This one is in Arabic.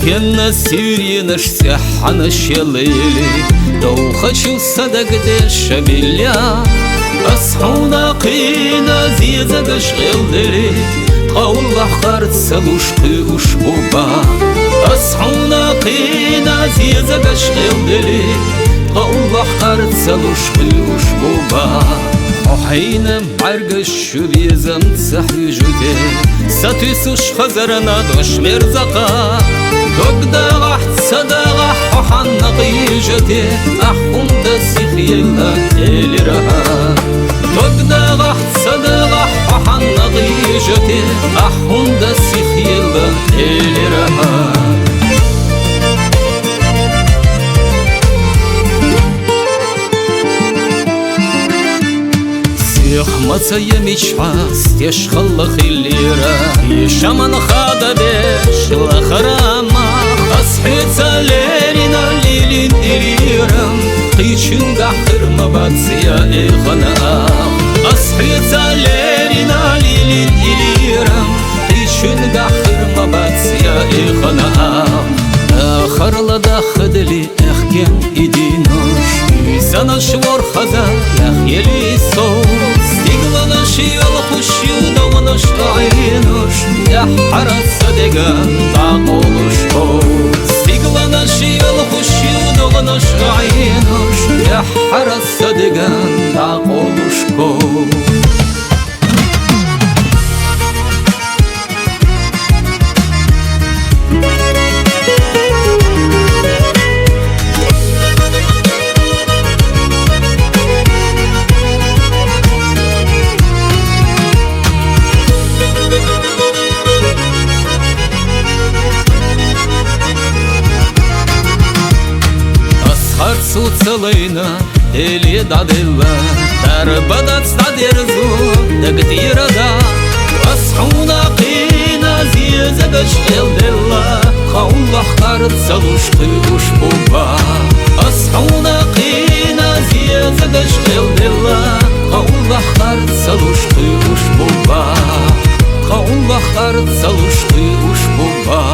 كنا سيرين سحنا شليلي تو хочу صدق دش بالله أصحونا قينا زيزة قشغلي قول بحقرت سلوش قيوش بوبا أصحونا قينا زيزة قشغلي قول بحقرت سلوش قيوش بوبا وحين معرقش بيزم تسحي جوتي ساتيسوش خزرنا دوش مرزقا تقدا غحت صداغة وحنا قيجتي أحكم دسيخي الأكل رها تقدا غحت صداغة وحنا قيجتي أحكم دسيخي الأكل رها يخمص يمشعس يشخل خليرا يشمن خادا بيش لخراما أصحيت ساليرنا ليلين إليرم قيشن قحر مباتسيا إخنا أصحيت ساليرنا ليلين إليرم قيشن قحر مباتسيا إخنا آخر لداخد لي اخكين إدينوش سنة شوار خزا يخيلي صوت استيقظنا شيال خشي ودونش عينوش يا حرس صدقان تعقولش قوت استيقظنا شيال خشي ودونش عينوش يا حرس صدقان تعقولش قوت صوت صلينا اللي دعدلا دربدت صدرزو دقتير دا أصحونا قينا زيزة بشغل دلا قول بحقرت سلوش قيوش بوبا أصحونا قينا زيزة بشغل دلا قول بحقرت سلوش قيوش بوبا قول بحقرت سلوش قيوش بوبا